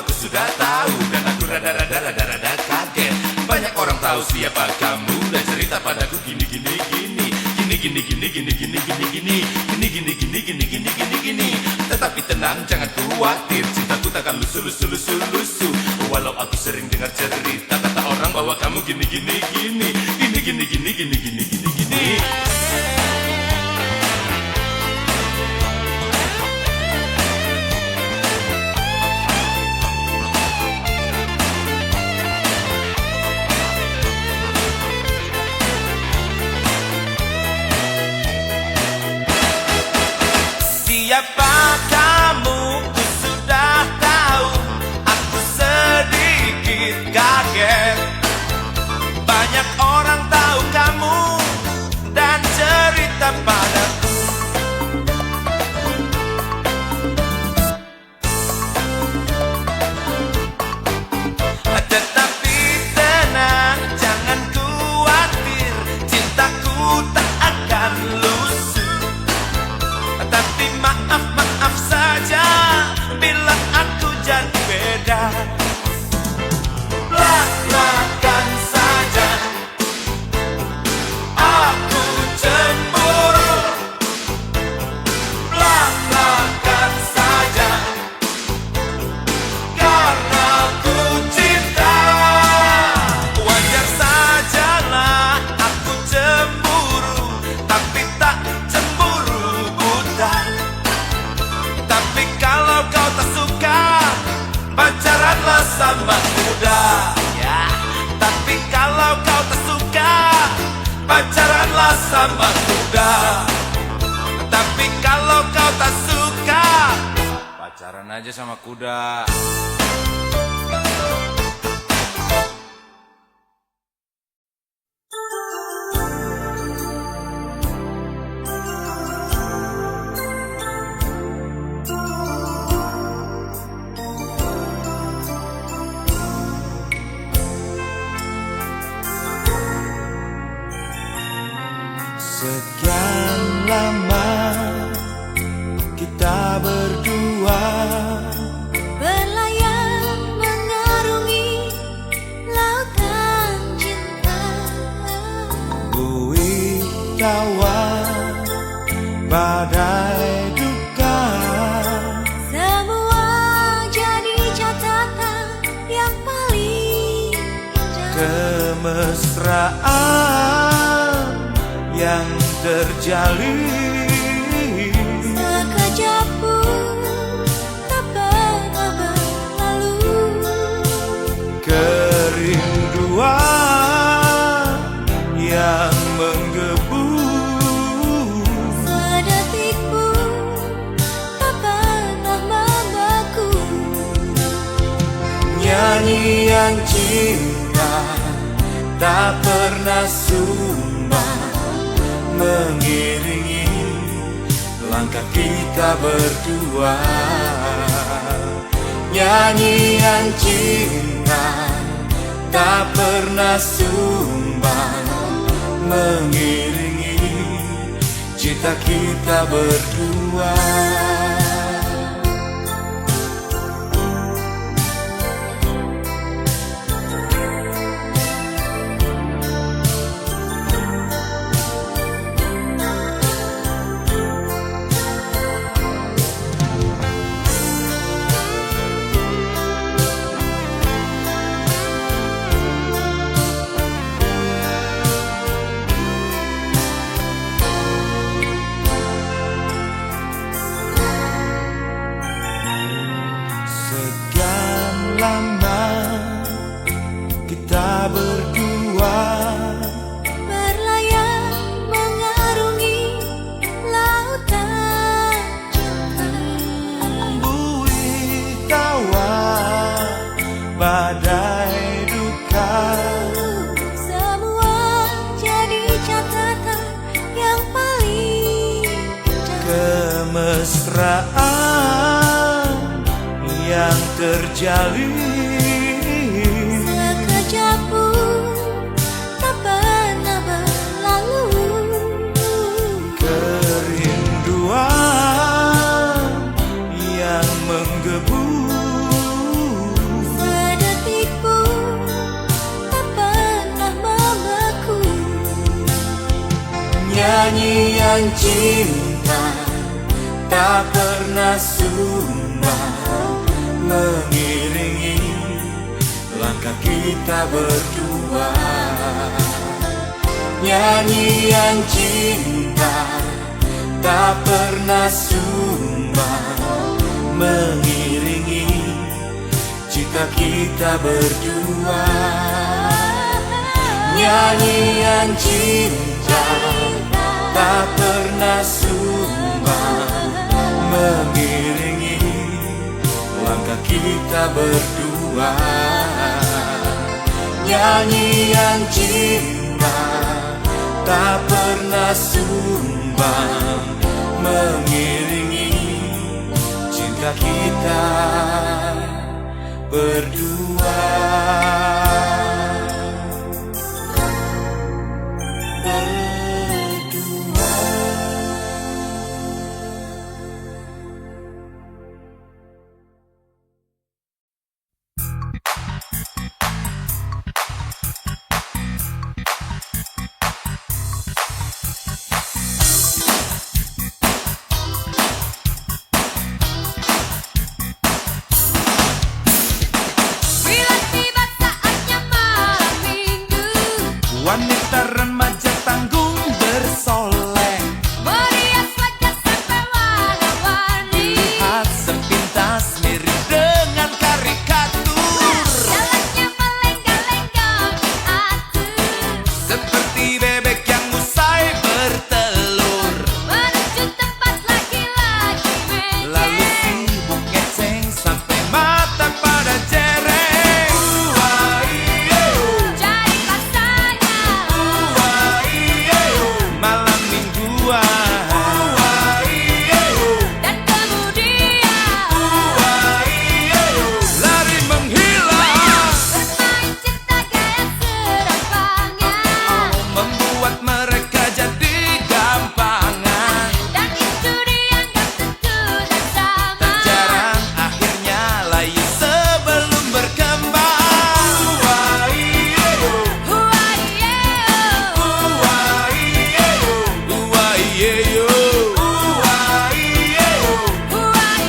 aku sudah tahu. Dan aku rada kaget. Banyak orang tahu siapa kamu dan cerita padaku gini. Tetapi tenang, jangan khawatir, cintaku takkan lusu. Walau aku sering dengar cerita kata orang bahwa kamu gini. Siapa kamu? Ku sudah tahu. Aku sedikit kaget. Banyak orang tahu kamu dan cerita padaku. Tetapi tenang, jangan khawatir, cintaku tak akan lusuh. Tapi maaf saja bila aku jadi beda. Belak-belakan saja aku cemburu. Belak-belakan saja karena ku cinta. Wajar sajalah aku cemburu, tapi tak cemburu buta. Tapi kalau kau tak suka, pacaranlah sama kuda. Ya. Tapi kalau kau tak suka, pacaranlah sama kuda. Tapi kalau kau tak suka, pacaran aja sama kuda. Sekian lama kita berdua berlayar mengarungi lautan cinta. buih tawa badai duka, Semua jadi catatan yang paling indah. kemesraan yang terjalin. Sekejap pun tak pernah berlalu. Kerinduan yang menggebu, Sedetik pun tak pernah membeku. nyanyian cinta tak pernah sumbang, mengiringi langkah kita berdua. Nyanyian cinta tak pernah sumbang, mengiringi cita kita berdua. Sekian lama kita berdua Berlayar mengarungi lautan cinta. buih tawa badai duka, Semua jadi catatan yang paling indah. kemesraan yang terjalin. Sekejap pun tak pernah berlalu. Kerinduan yang menggebu, Nyanyian cinta tak pernah sumbang, mengiringi langkah kita berdua. Nyanyian cinta tak pernah sumbang, mengiringi cita kita berdua. Nyanyian cinta tak pernah sumbang, mengiringi langkah kita berdua. Nyanyian cinta tak pernah sumbang, mengiringi cinta kita berdua. Bila tiba saatnya malam minggu, Wanita remaja tanggung bersolek, merias wajah sampai warna-warni. lihat sepintas mirip dengan karikatur, Jalannya melenggang-lenggang diatur, seperti bebek yang usai bertelur. menuju tempat laki-laki Lalu mejeng. sibuk ngeceng sampai mata pada jereng. Cari rasanya, Malam mingguan, dan kemudian lari menghilang, bermain cinta gaya serampangan. membuat mereka jadi gampangan. Dan itu dianggap tentu dan sama. Tak jarang akhirnya layu sebelum berkembang. Huaiyeo, Uwaiyeyo, huaiyeo. uaieo.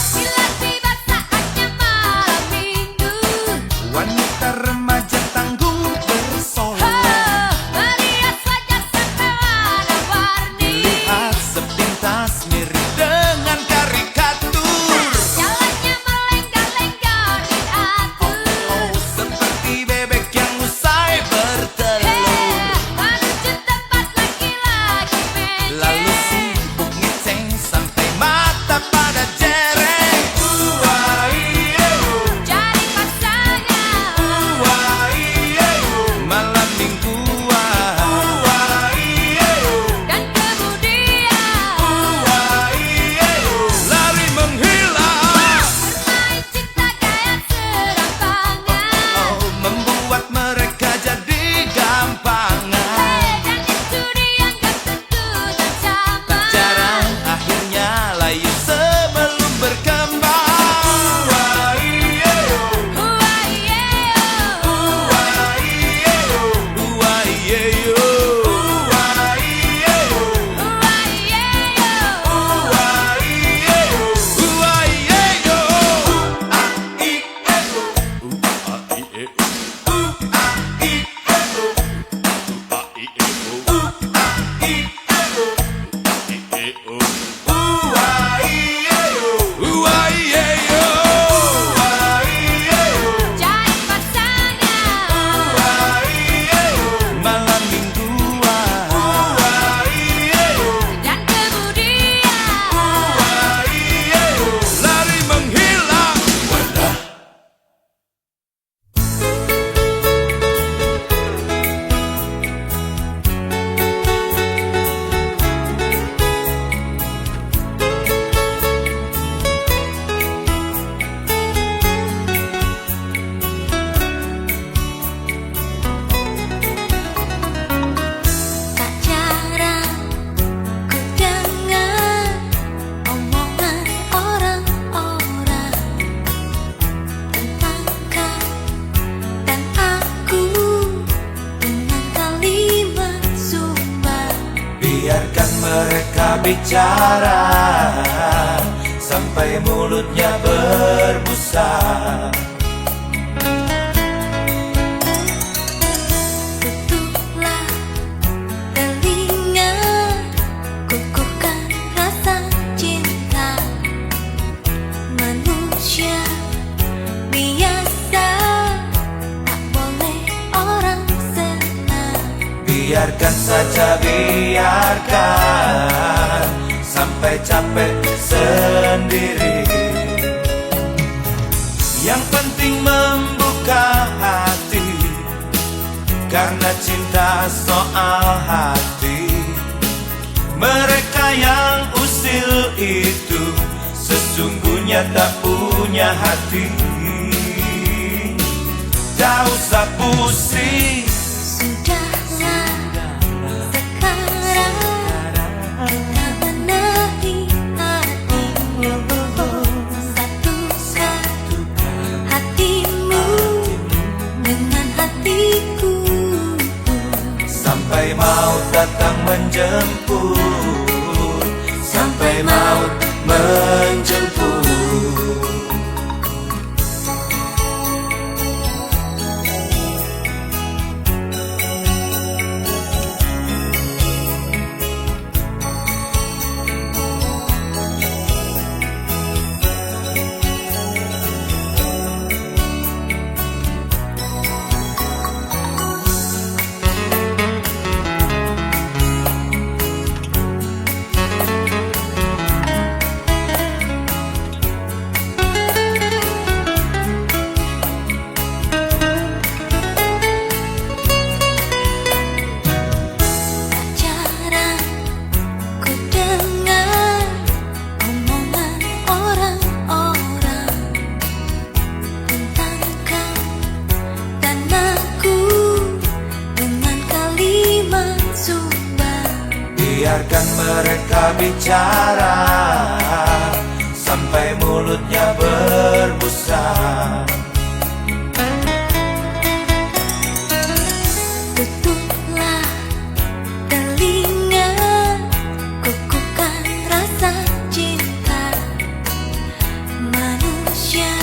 Bila tiba saatnya malam minggu, Wanita remaja tanggung bersolek, merias wajah sampai warna-warni. lihat sepintas mirip dengan karikatur. Jalannya melenggang-lenggang diatur, Seperti bebek yang usai bertelur. menuju tempat laki-laki Lalu mejeng. sibuk ngeceng sampai mata pada jereng. Cari pasangnya, Malam mingguan, dan kemudian lari menghilang, bermain cinta gaya serampangan. membuat mereka jadi gampangan. Dan itu dianggap tentu dan sama. Jarang akhirnya layu sebelum berkembang. Huaiyeo, Uwaiyeyo, huaiyeo. Cari pasangnya, Malam mingguan, dan kemudian lari menghilang. bicara sampai mulutnya berbusa. Tutuplah telinga, kukuhkan rasa cinta. Manusia biasa, tak boleh orang senang. Biarkan saja, biarkan sampai capek sendiri. Yang penting membuka hati, karena cinta soal hati. Mereka yang usil itu sesungguhnya tak punya hati. Tak usah pusing, Sudahlah, sekarang kita benahi hatimu. Satukan hatimu dengan hatiku. sampai maut datang menjemput, sampai maut menjemput. Jarang ku dengar omongan orang-orang tentang kau dan aku dengan kalimat sumbang. Biarkan mereka bicara sampai mulutnya berbusa. Tutuplah telinga, kukuhkan rasa cinta. Manusia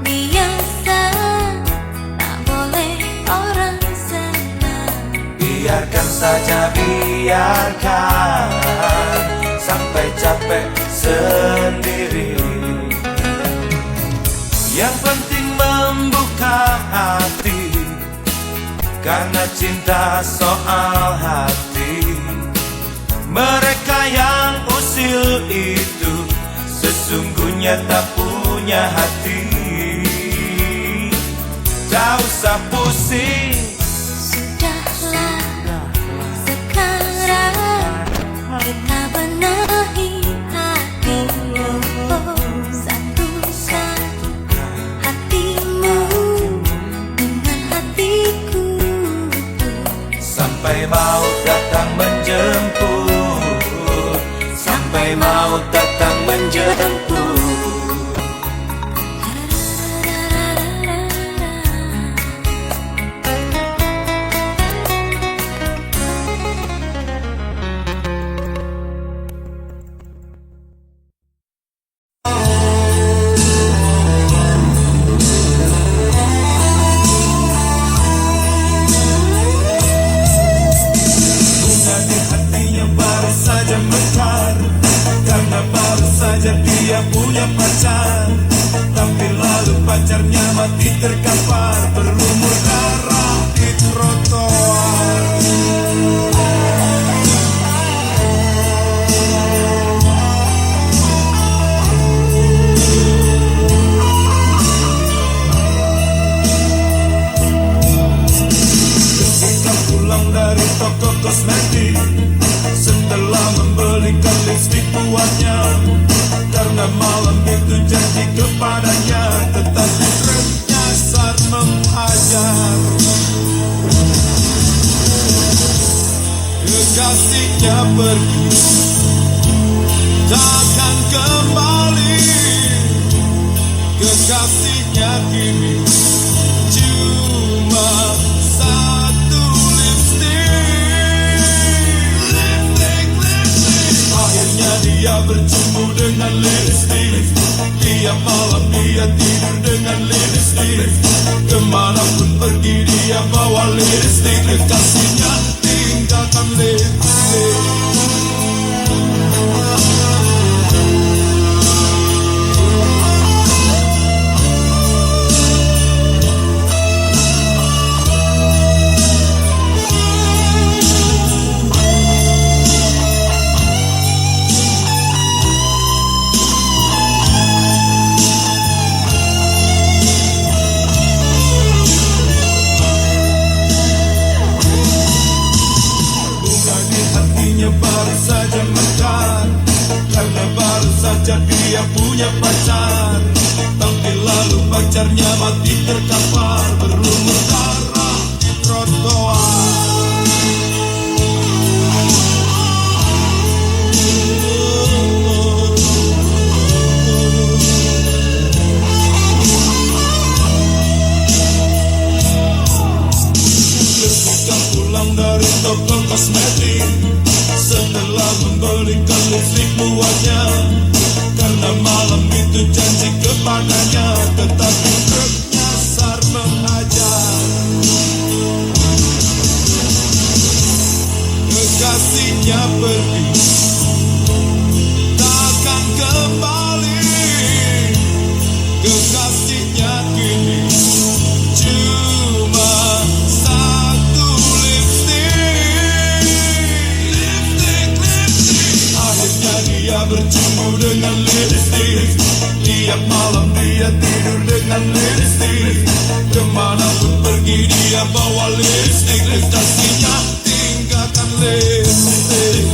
biasa, tak boleh orang senang. Biarkan saja, biarkan sampai capek sendiri. Yang penting membuka hati, karena cinta soal hati. Mereka yang usil itu sesungguhnya tak punya hati. Tak usah pusing, Sudahlah, sekarang kita benahi hatimu. Satukan hatimu dengan hatiku. sampai maut datang menjemput, sampai maut datang menjemput. Bunga di hatinya baru saja mekar, karena baru saja dia punya pacar. Tapi lalu pacarnya mati terkapar, berlumur darah di trotoar. Ketika pulang dari toko kosmetik, setelah membelikan lipstik buatnya, karena malam itu janji kepadanya, tetapi truknya saat menghajar. Kekasihnya pergi, takkan kembali. Kekasihnya kini cuma satu lipstik. Lipstik, lipstik. dia bercumbu dengan lipstick. Tiap malam dia tidur dengan lipstick. Kemanapun pergi dia bawa lipstick. Kekasihnya tinggalkan lipstick. Baru saja mekar, karena baru saja dia punya pacar. Tapi lalu pacarnya mati terkapar, berlumur darah di trotoar. Ketika pulang dari toko kosmetik, setelah membelikan lipstik buatnya, karena malam itu janji kepadanya, tetapi ternyasar menghajar. Kekasihnya pergi, takkan kembali. Kekasihnya kini cuma satu lipstik. Akhirnya dia bercumbu dengan lipstik. Tiap malam dia tidur dengan lipstik. Kemanapun pergi dia bawa lipstik. Kekasihnya tinggalkan lipstik.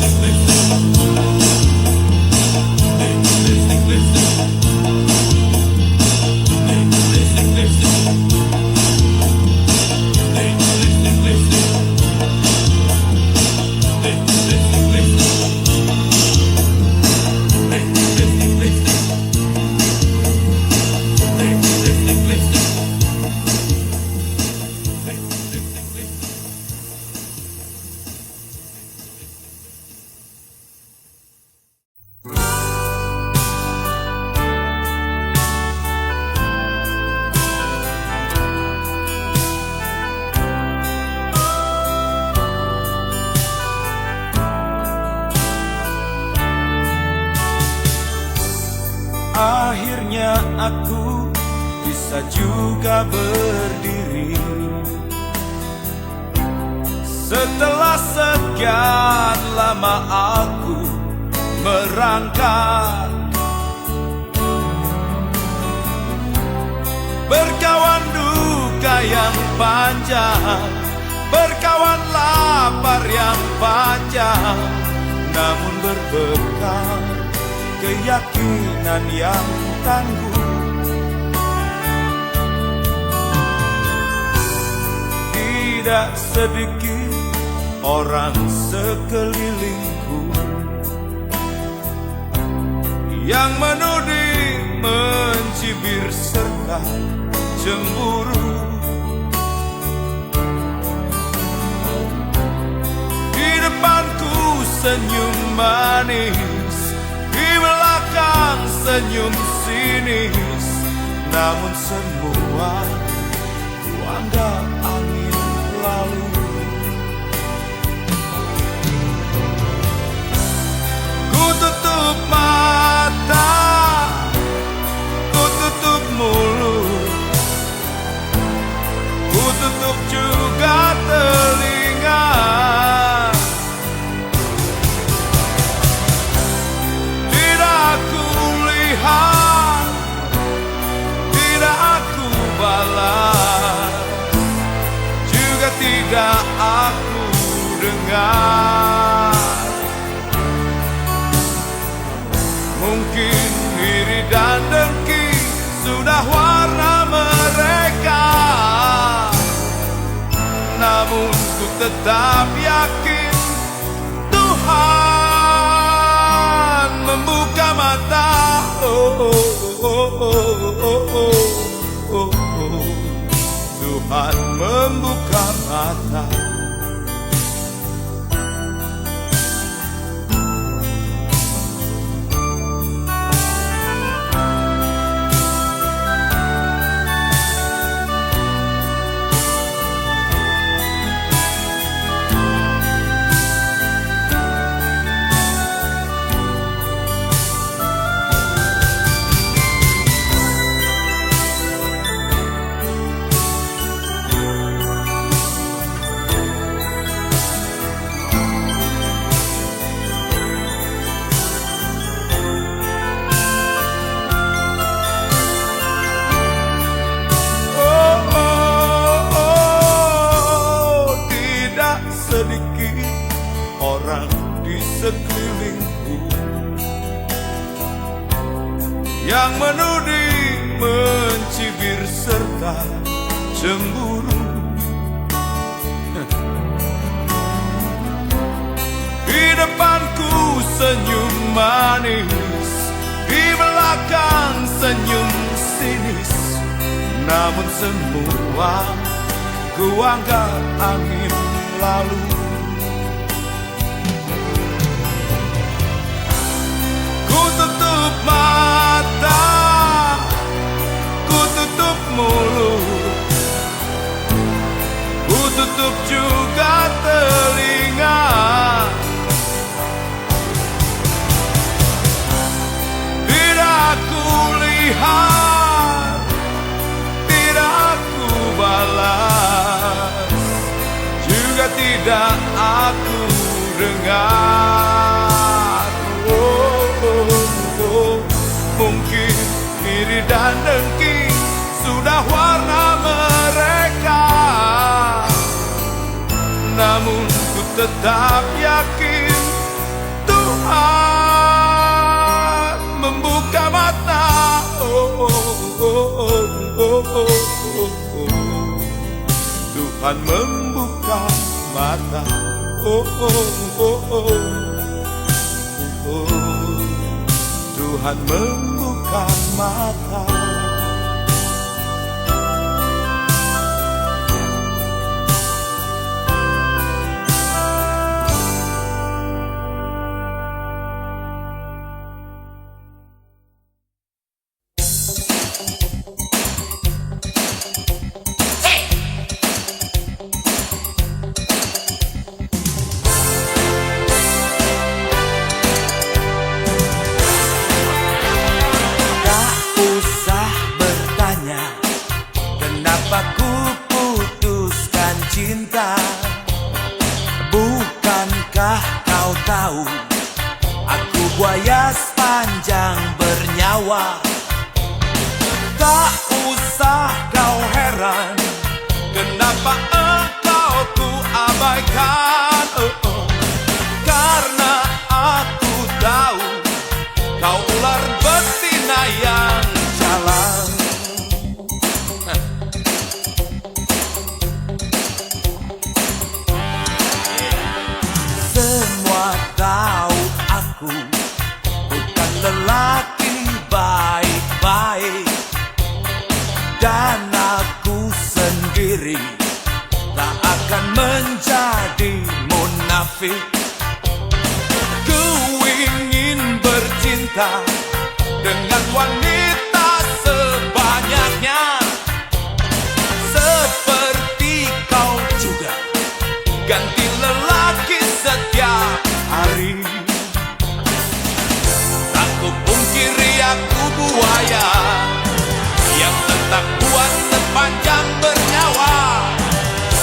Akhirnya aku bisa juga berdiri. Setelah sekian lama aku merangkak, berkawan duka yang panjang, berkawan lapar yang panjang, namun berbekal keyakinan yang tangguh. Tidak sedikit orang sekelilingku yang menuding, mencibir serta cemburu. Di depanku senyum manis, di belakang senyum sinis, namun semua ku anggap angin lalu. Ku tutup mata, ku tutup mulut, ku tutup juga telinga. Tidak aku lihat, tidak aku balas, juga tidak aku dengar. Mungkin iri dan dengki sudah warna mereka, namun ku tetap yakin Tuhan membuka mata. Tuhan membuka mata. yang menuding, mencibir serta cemburu. Di depanku senyum manis, di belakang senyum sinis, namun semua ku anggap angin lalu. Ku tutup mata, ku tutup mulut, ku tutup juga telinga. Tidak ku lihat, tidak ku balas, juga tidak aku dengar. Mungkin iri dan dengki sudah warna mereka, namun ku tetap yakin Tuhan membuka mata. Tuhan membuka mata. Tuhan membuka mata. Bukankah kau tahu aku buaya sepanjang bernyawa? Tak usah kau heran kenapa engkau ku abaikan. Karena aku tahu kau ular betina yang jalan. Semua tahu aku bukan lelaki baik-baik, dan aku sendiri tak akan menjadi munafik. Ku ingin bercinta dengan wanita sebanyaknya, seperti kau juga ganti lelaki setiap hari. Tak ku pungkiri aku buaya yang tetap kuat sepanjang bernyawa.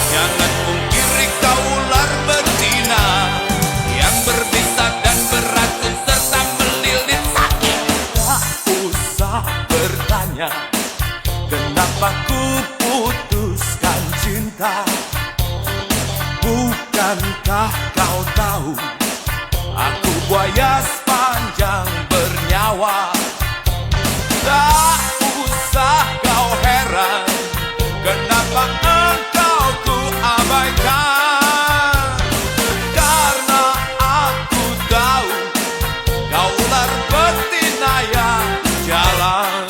Jangan pungkiri kau ular betina yang berbisa dan beracun serta melilit sakit. Tak usah bertanya kenapa ku putuskan cinta. Bukankah kau tahu aku buaya sepanjang bernyawa? Tak usah kau heran kenapa engkau ku abaikan. Karena aku tahu kau ular betina yang jalan.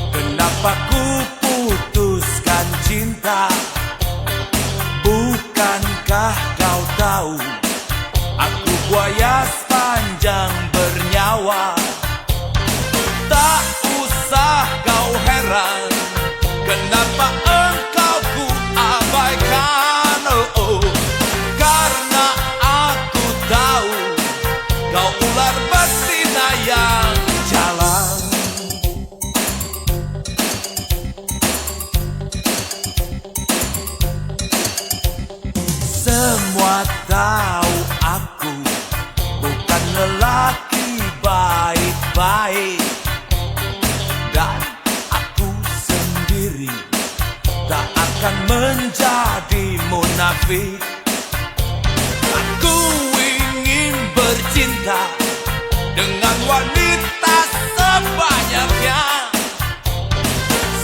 Kenapa ku putuskan cinta? Bukankah kau tahu aku buaya sepanjang bernyawa? kau ular betina yang jalan. Semua tahu aku bukan lelaki baik-baik, dan aku sendiri tak akan menjadi munafik. Aku ingin bercinta dengan wanita sebanyaknya,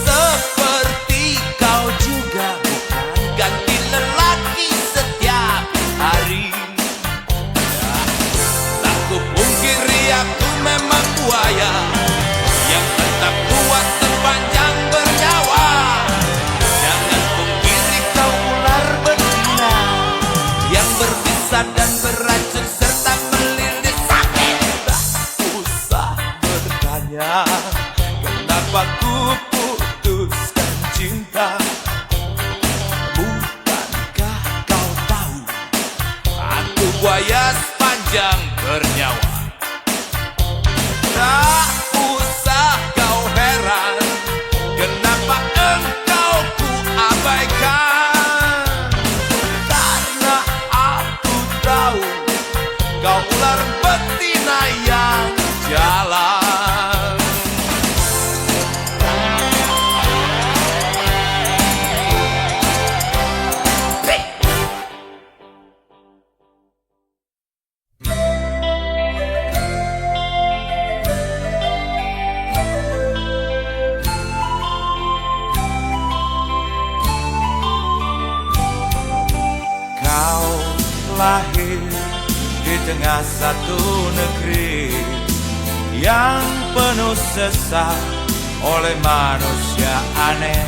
seperti kau juga bukan ganti lelaki setiap hari. Tak kupungkiri aku memang buaya yang tetap kuat sepanjang bernyawa. Jangan pungkiri kau ular betina yang berbisa dan beracun serta melilit sakit. Tak usah bertanya kenapa ku putuskan cinta. Bukankah kau tahu aku buaya sepanjang bernyawa? Tak usah kau heran kenapa engkau ku abaikan, karena aku tahu kau ular betina yang jalan. Kau lahir di tengah satu negeri yang penuh sesak oleh manusia aneh.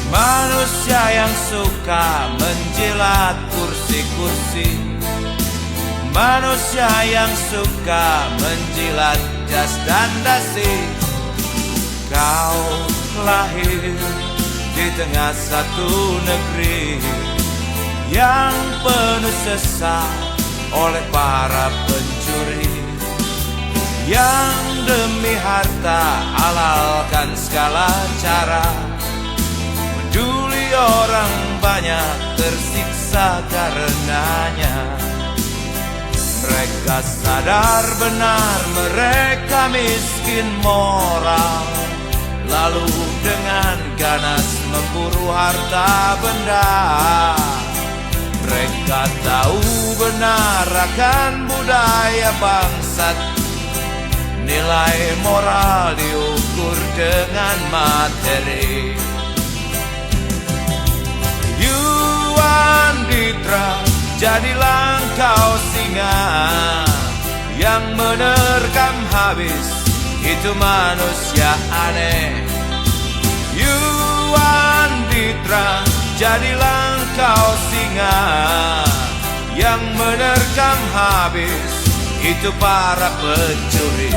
Manusia yang suka menjilat kursi-kursi, manusia yang suka menjilat jas dan dasi. Kau lahir di tengah satu negeri yang penuh sesak oleh para pencuri, yang demi harta halalkan segala cara. Peduli orang banyak tersiksa karenanya. Mereka sadar benar mereka miskin moral, lalu dengan ganas memburu harta benda. Mereka tahu benar akan budaya bangsat, nilai moral diukur dengan materi. Yuan Ditra, jadilah kau singa yang menerkam habis itu manusia aneh. Yuan Ditra, jadilah kau singa yang menerkam habis itu para pencuri.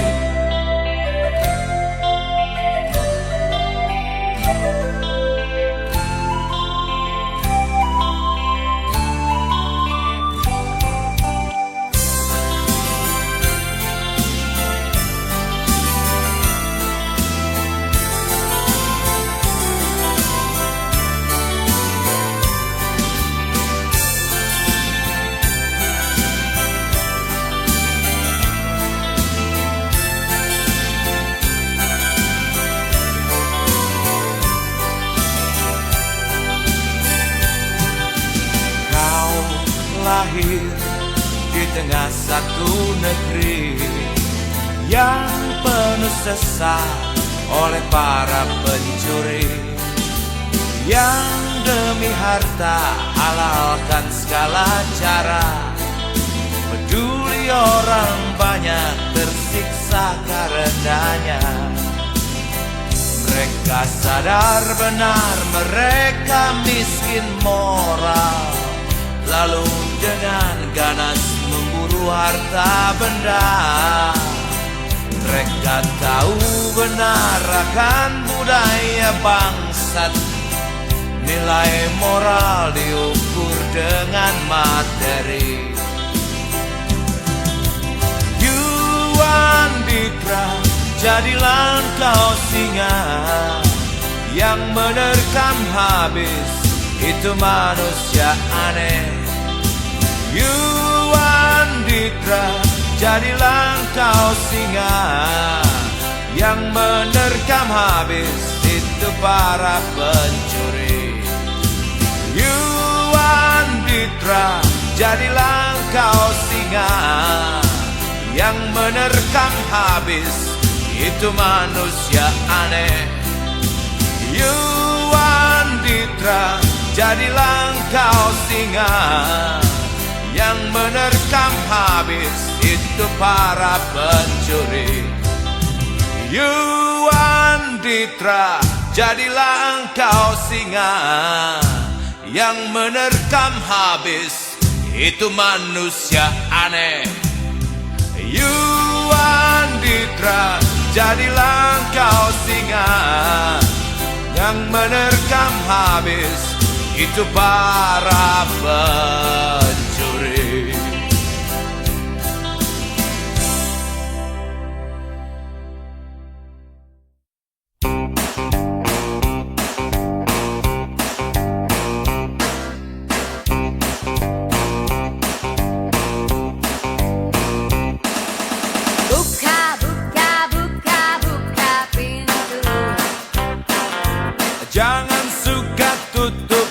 Lahir di tengah satu negeri yang penuh sesak oleh para pencuri, yang demi harta halalkan segala cara. Peduli orang banyak tersiksa karenanya. Mereka sadar benar mereka miskin moral, lalu dengan ganas memburu harta benda. Mereka tahu benar akan budaya bangsat, nilai moral diukur dengan materi. jadilah kau singa yang menerkam habis itu manusia aneh. Yuanditra, jadilah kau singa yang menerkam habis itu para pencuri. Yuanditra, jadilah kau singa yang menerkam habis itu manusia aneh. Yuanditra, jadilah kau singa yang menerkam habis itu para pencuri. Yuanditra, jadilah kau singa yang menerkam habis itu manusia aneh. Yuanditra, jadilah kau singa yang menerkam habis itu para pencuri. Buka, buka, buka, buka pintu. Jangan suka tutup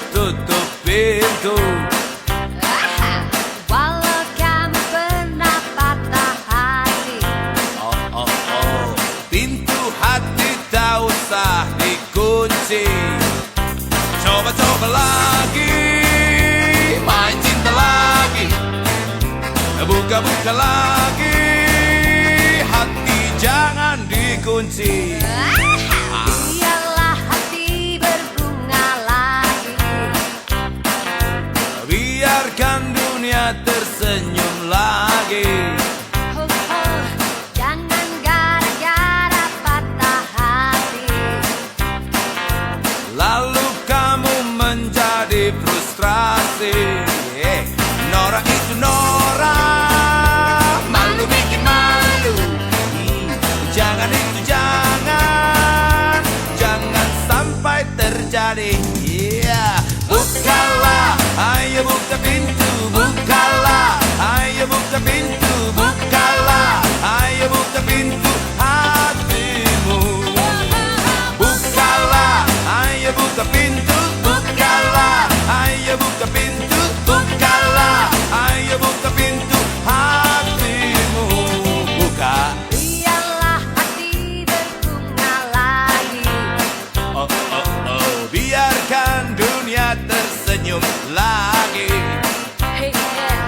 pintu. Walau kamu pernah patah hati. Oh, pintu hati tak usah dikunci. Coba lagi, main cinta lagi. Buka lagi, hati jangan dikunci. Biarlah hati berbunga lagi. Biarkan dunia tersenyum lagi. Ho, ho, jangan gara-gara patah hati. Lalu kamu menjadi frustrasi. Nora itu Nora, malu bikin malu. Jangan itu jangan sampai terjadi. Bukalah, ayo buka pintu. Bukalah, ayo buka pintu. Bukalah, ayo buka pintu hatimu. Bukalah, ayo buka pintu. Bukalah, ayo buka pintu. Bukalah, ayo buka pintu hatimu. Buka. Biarlah hati berbunga lagi. Biarkan dunia tersenyum lagi. Hey, hey,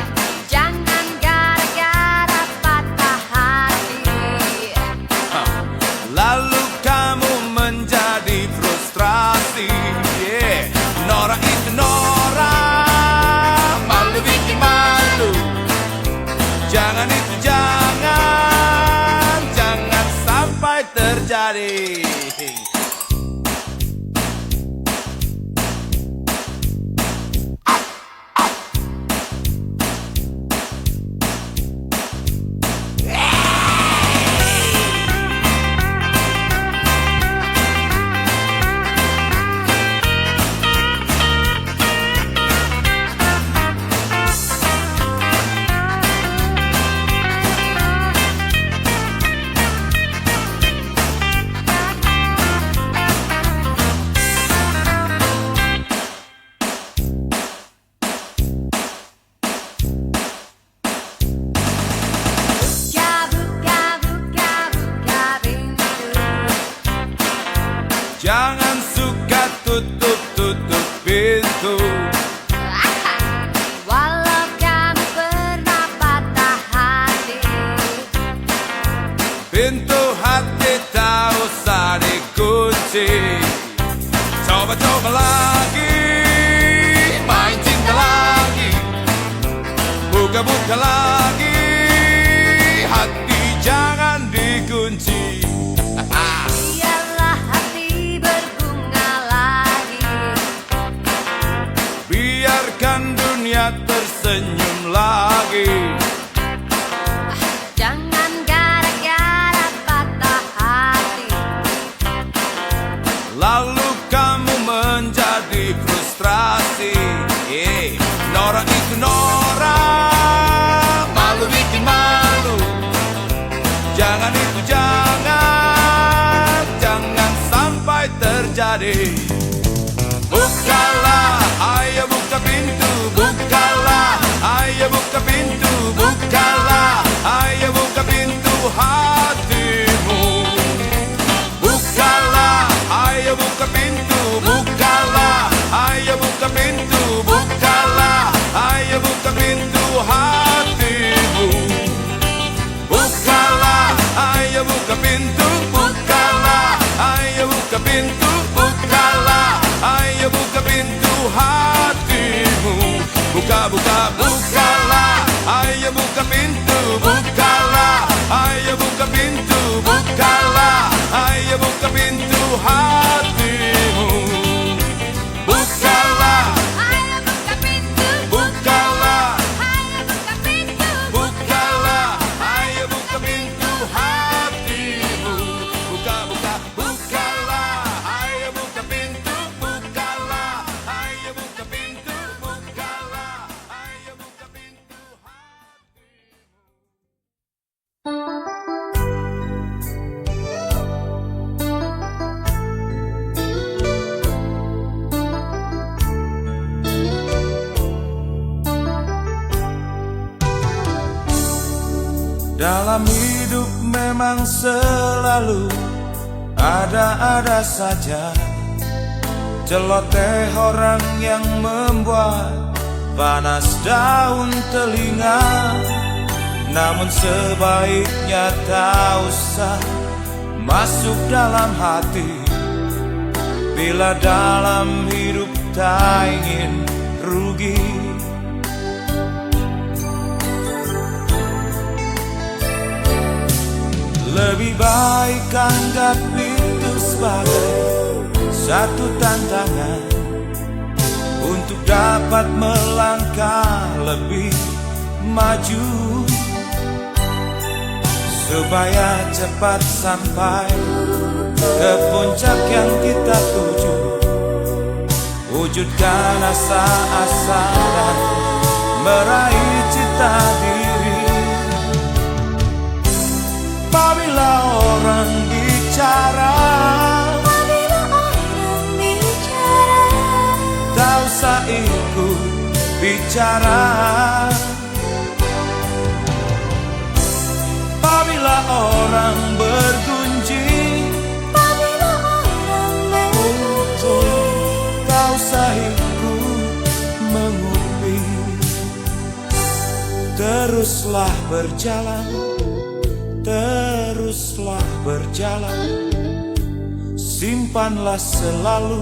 jangan gara-gara patah hati. Lalu kamu menjadi frustrasi. Nora itu Nora, malu bikin malu. Jangan itu jangan sampai terjadi. Jangan suka tutup pintu. Walau kamu pernah patah hati. Pintu hati tak usah dikunci. Coba lagi, main cinta lagi. Buka lagi, hati jangan dikunci. Biarlah hati berbunga lagi. Biarkan dunia tersenyum lagi. Jangan gara-gara patah hati. hatimu. Bukalah, ayo buka pintu. Bukalah, ayo buka pintu. Bukalah, ayo buka pintu hatimu. Bukalah, ayo buka pintu. Bukalah, ayo buka pintu. Bukalah, ayo buka pintu hatimu. Buka, buka, bukalah, ayo buka pintu. Bukalah, ayo buka pintu. Bukalah, ayo buka pintu hatimu. Bukalah, Ayo buka pintu, bukalah, ayo buka pintu. bukalah, ayo buka pintu hatimu. Buka, buka, bukalah, ayo buka pintu. Bukalah, ayo buka pintu. Bukalah, ayo buka pintu Dalam hidup memang selalu ada-ada saja celoteh orang yang membuat panas daun telinga. Namun sebaiknya tak usah masuk dalam hati bila dalam hidup tak ingin rugi. Lebih baik anggap itu sebagai satu tantangan untuk dapat melangkah lebih maju, supaya cepat sampai ke puncak yang kita tuju. Wujudkan asa-asa dan meraih cita diri. Apabila orang bicara, tak usah ikut bicara. Apabila orang bergunjing, tak usah ikut menguping. Teruslah berjalan, teruslah berjalan. Simpanlah selalu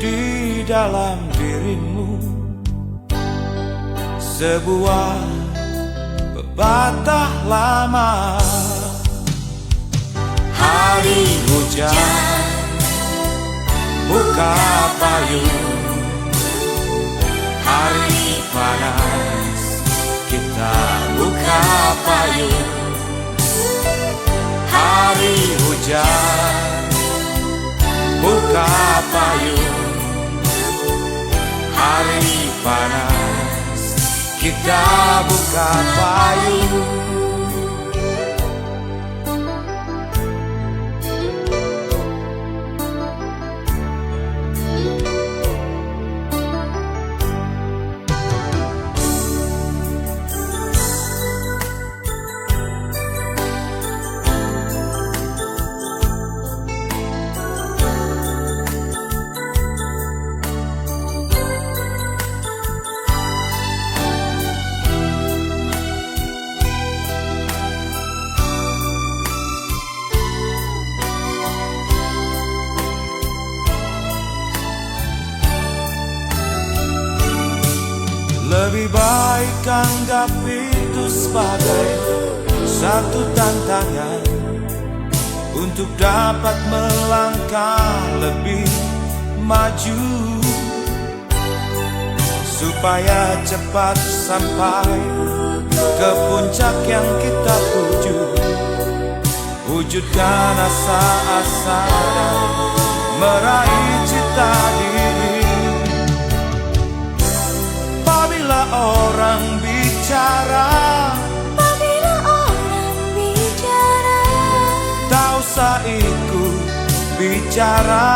di dalam dirimu sebuah pepatah lama. Hari hujan buka payung, hari panas kita buka payung. Hari hujan buka payung, hari panas kita buka payung. Lebih baik anggap itu sebagai satu tantangan untuk dapat melangkah lebih maju, supaya cepat sampai ke puncak yang kita tuju. Wujudkan asa-asa dan meraih cita diri. Apabila orang bicara, tak usah ikut bicara.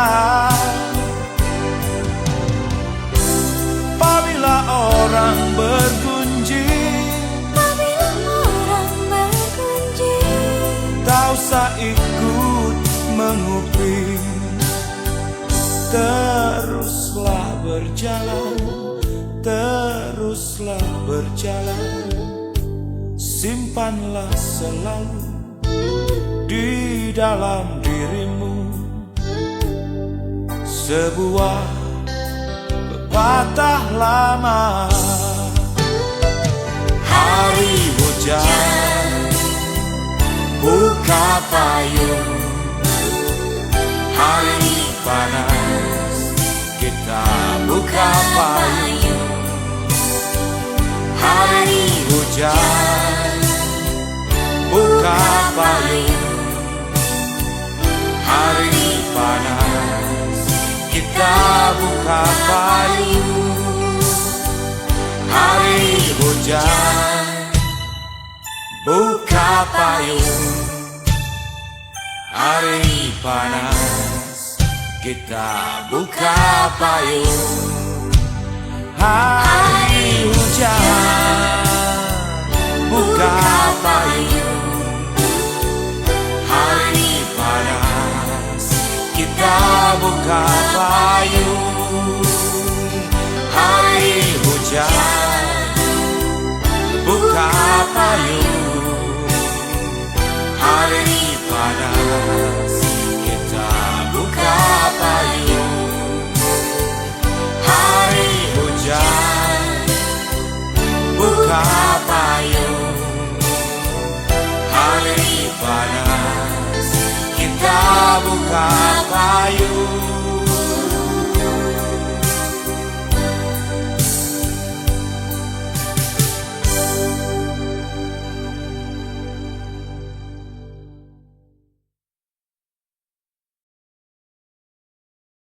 Apabila orang bergunjing, kita ikut menguping. Teruslah berjalan, teruslah berjalan. Simpanlah selalu di dalam dirimu sebuah pepatah lama. Hari hujan, buka payung. Hari panas, kita buka payung. Hari hujan, buka payung. Hari panas, kita buka payung. Hari hujan, buka payung. Hari panas, kita buka payung. Hari hujan, buka payung. Hari panas, kita buka payung. Hari hujan, buka payung. Hari panas, kita buka payung. Hari hujan, buka